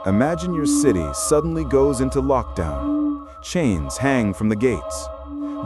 Imagine your city suddenly goes into lockdown. Chains hang from the gates.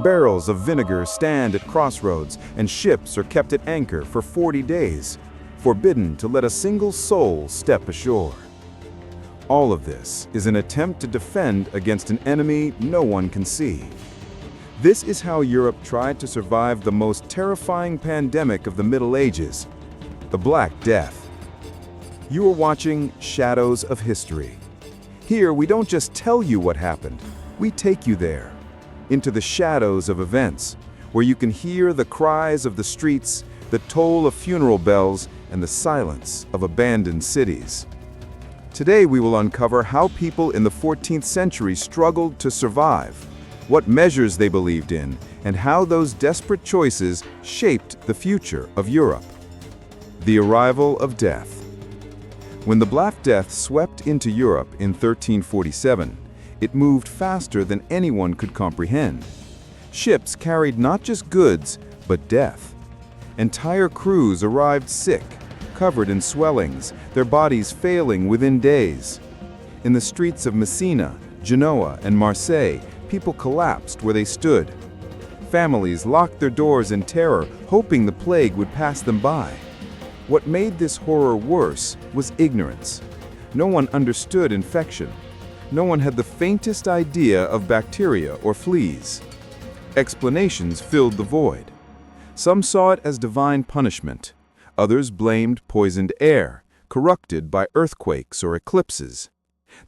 Barrels of vinegar stand at crossroads, and ships are kept at anchor for 40 days, forbidden to let a single soul step ashore. All of this is an attempt to defend against an enemy no one can see. This is how Europe tried to survive the most terrifying pandemic of the Middle Ages, the Black Death. You are watching Shadows of History. Here, we don't just tell you what happened, we take you there, into the shadows of events, where you can hear the cries of the streets, the toll of funeral bells, and the silence of abandoned cities. Today, we will uncover how people in the 14th century struggled to survive, what measures they believed in, and how those desperate choices shaped the future of Europe. The arrival of death. When the Black Death swept into Europe in 1347, it moved faster than anyone could comprehend. Ships carried not just goods, but death. Entire crews arrived sick, covered in swellings, their bodies failing within days. In the streets of Messina, Genoa, and Marseille, people collapsed where they stood. Families locked their doors in terror, hoping the plague would pass them by. What made this horror worse was ignorance. No one understood infection. No one had the faintest idea of bacteria or fleas. Explanations filled the void. Some saw it as divine punishment. Others blamed poisoned air, corrupted by earthquakes or eclipses.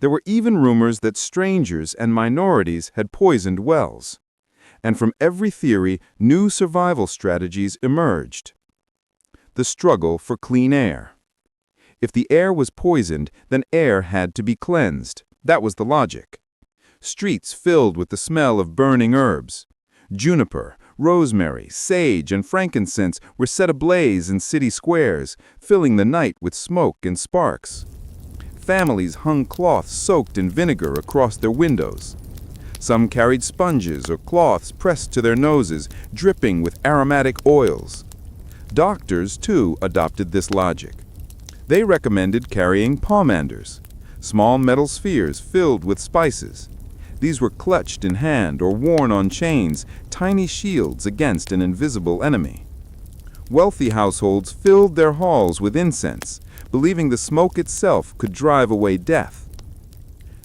There were even rumors that strangers and minorities had poisoned wells. And from every theory, new survival strategies emerged. The struggle for clean air. If the air was poisoned, then air had to be cleansed. That was the logic. Streets filled with the smell of burning herbs. Juniper, rosemary, sage, and frankincense were set ablaze in city squares, filling the night with smoke and sparks. Families hung cloths soaked in vinegar across their windows. Some carried sponges or cloths pressed to their noses, dripping with aromatic oils. Doctors, too, adopted this logic. They recommended carrying pomanders, small metal spheres filled with spices. These were clutched in hand or worn on chains, tiny shields against an invisible enemy. Wealthy households filled their halls with incense, believing the smoke itself could drive away death.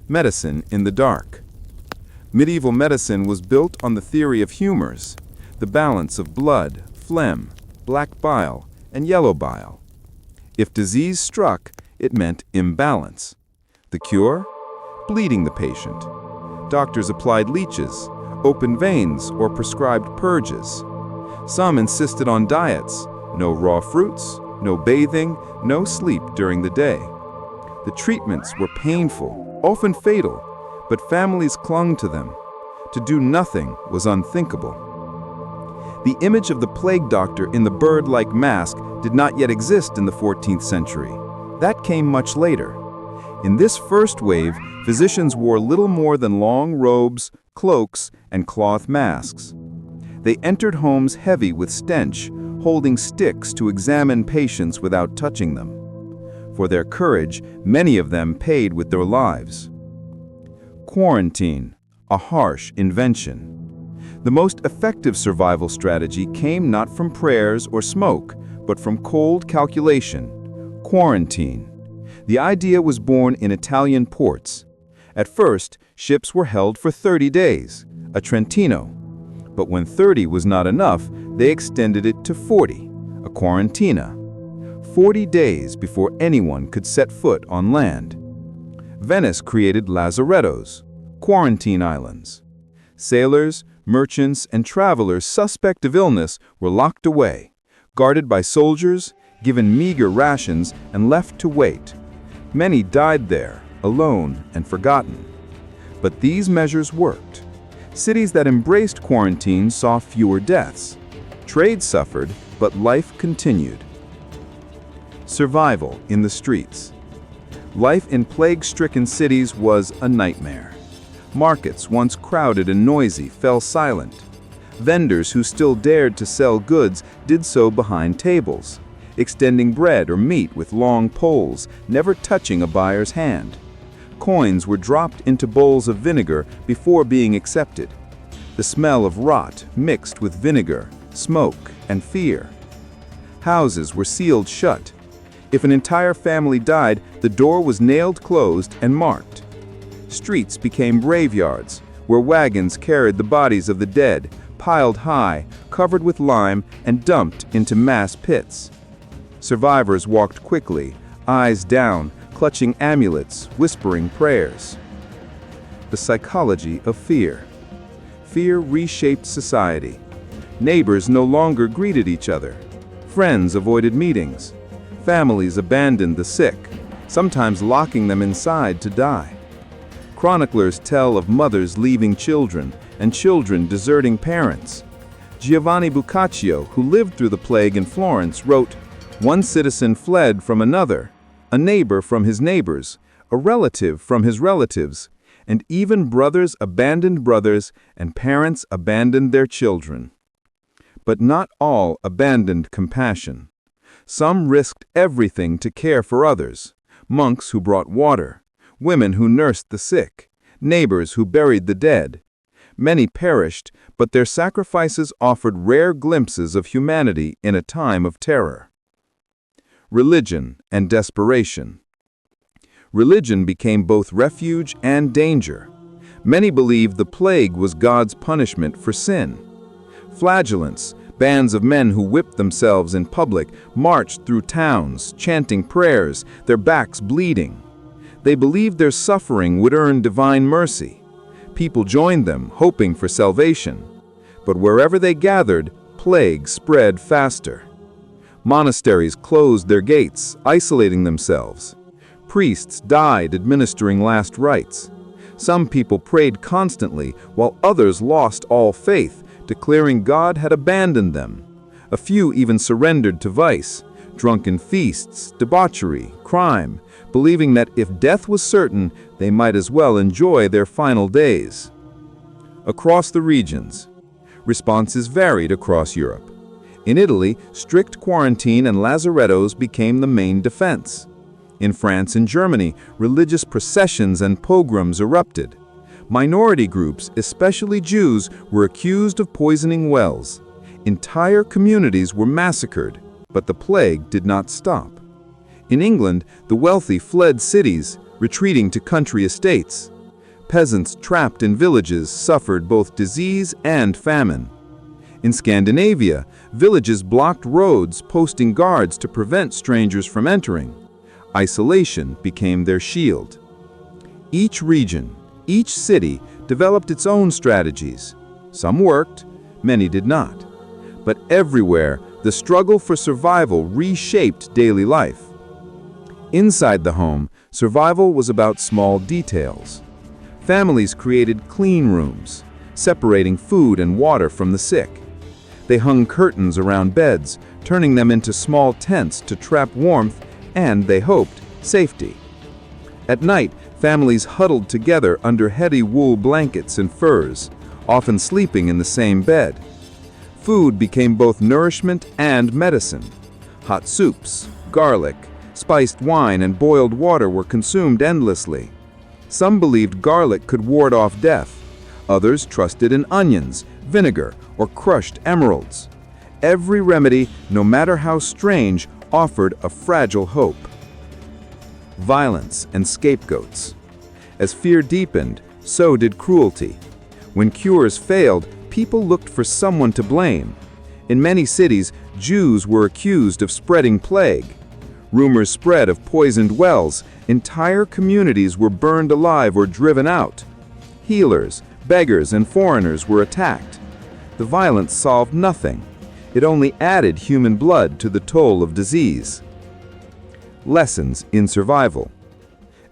Medicine in the dark. Medieval medicine was built on the theory of humors, the balance of blood, phlegm, black bile, and yellow bile. If disease struck, it meant imbalance. The cure? Bleeding the patient. Doctors applied leeches, opened veins, or prescribed purges. Some insisted on diets, no raw fruits, no bathing, no sleep during the day. The treatments were painful, often fatal, but families clung to them. To do nothing was unthinkable. The image of the plague doctor in the bird-like mask did not yet exist in the 14th century. That came much later. In this first wave, physicians wore little more than long robes, cloaks, and cloth masks. They entered homes heavy with stench, holding sticks to examine patients without touching them. For their courage, many of them paid with their lives. Quarantine, a harsh invention. The most effective survival strategy came not from prayers or smoke, but from cold calculation, quarantine. The idea was born in Italian ports. At first, ships were held for 30 days, a Trentino. But when 30 was not enough, they extended it to 40, a quarantina. 40 days before anyone could set foot on land. Venice created lazarettos, quarantine islands. Sailors, merchants, and travelers suspect of illness were locked away, guarded by soldiers, given meager rations, and left to wait. Many died there, alone and forgotten. But these measures worked. Cities that embraced quarantine saw fewer deaths. Trade suffered, but life continued. Survival in the streets. Life in plague-stricken cities was a nightmare. Markets, once crowded and noisy, fell silent. Vendors who still dared to sell goods did so behind tables, extending bread or meat with long poles, never touching a buyer's hand. Coins were dropped into bowls of vinegar before being accepted. The smell of rot mixed with vinegar, smoke, and fear. Houses were sealed shut. If an entire family died, the door was nailed closed and marked. Streets became graveyards, where wagons carried the bodies of the dead, piled high, covered with lime, and dumped into mass pits. Survivors walked quickly, eyes down, clutching amulets, whispering prayers. The psychology of fear. Fear reshaped society. Neighbors no longer greeted each other. Friends avoided meetings. Families abandoned the sick, sometimes locking them inside to die. Chroniclers tell of mothers leaving children and children deserting parents. Giovanni Boccaccio, who lived through the plague in Florence, wrote, "One citizen fled from another, a neighbor from his neighbors, a relative from his relatives, and even brothers abandoned brothers and parents abandoned their children." But not all abandoned compassion. Some risked everything to care for others: monks who brought water, women who nursed the sick, neighbors who buried the dead. Many perished, but their sacrifices offered rare glimpses of humanity in a time of terror. Religion and desperation. Religion became both refuge and danger. Many believed the plague was God's punishment for sin. Flagellants, bands of men who whipped themselves in public, marched through towns, chanting prayers, their backs bleeding. They believed their suffering would earn divine mercy. People joined them, hoping for salvation. But wherever they gathered, plague spread faster. Monasteries closed their gates, isolating themselves. Priests died administering last rites. Some people prayed constantly, while others lost all faith, declaring God had abandoned them. A few even surrendered to vice, drunken feasts, debauchery, crime, believing that if death was certain, they might as well enjoy their final days. Across the regions, responses varied across Europe. In Italy, strict quarantine and lazarettos became the main defense. In France and Germany, religious processions and pogroms erupted. Minority groups, especially Jews, were accused of poisoning wells. Entire communities were massacred, but the plague did not stop. In England, the wealthy fled cities, retreating to country estates. Peasants trapped in villages suffered both disease and famine. In Scandinavia, villages blocked roads, posting guards to prevent strangers from entering. Isolation became their shield. Each region, each city developed its own strategies. Some worked, many did not. But everywhere, the struggle for survival reshaped daily life. Inside the home, survival was about small details. Families created clean rooms, separating food and water from the sick. They hung curtains around beds, turning them into small tents to trap warmth and, they hoped, safety. At night, families huddled together under heavy wool blankets and furs, often sleeping in the same bed. Food became both nourishment and medicine. Hot soups, garlic, spiced wine, and boiled water were consumed endlessly. Some believed garlic could ward off death. Others trusted in onions, vinegar, or crushed emeralds. Every remedy, no matter how strange, offered a fragile hope. Violence and scapegoats. As fear deepened, so did cruelty. When cures failed, people looked for someone to blame. In many cities, Jews were accused of spreading plague. Rumors spread of poisoned wells. Entire communities were burned alive or driven out. Healers, beggars, and foreigners were attacked. The violence solved nothing. It only added human blood to the toll of disease. Lessons in survival.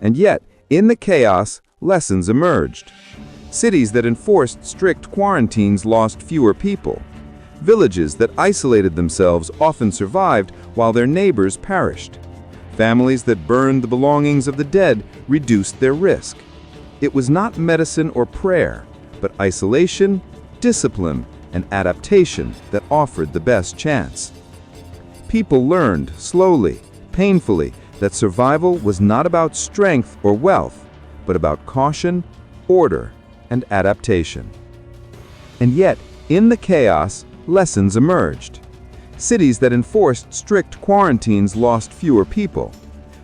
And yet, in the chaos, lessons emerged. Cities that enforced strict quarantines lost fewer people. Villages that isolated themselves often survived while their neighbors perished. Families that burned the belongings of the dead reduced their risk. It was not medicine or prayer, but isolation, discipline, and adaptation that offered the best chance. People learned, slowly, painfully, that survival was not about strength or wealth, but about caution, order, and adaptation. And yet, in the chaos, lessons emerged. Cities that enforced strict quarantines lost fewer people.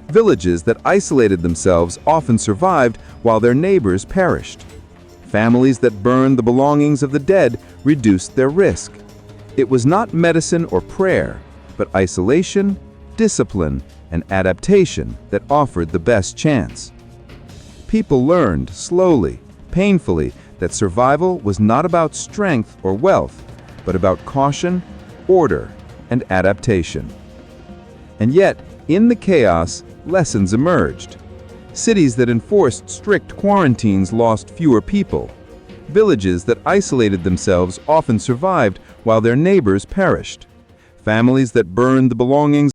Villages that isolated themselves often survived while their neighbors perished. Families that burned the belongings of the dead reduced their risk. It was not medicine or prayer, but isolation, discipline, and adaptation that offered the best chance. People learned slowly, painfully, that survival was not about strength or wealth, but about caution, order, and adaptation. And yet, in the chaos, lessons emerged. Cities that enforced strict quarantines lost fewer people. Villages that isolated themselves often survived while their neighbors perished. Families that burned the belongings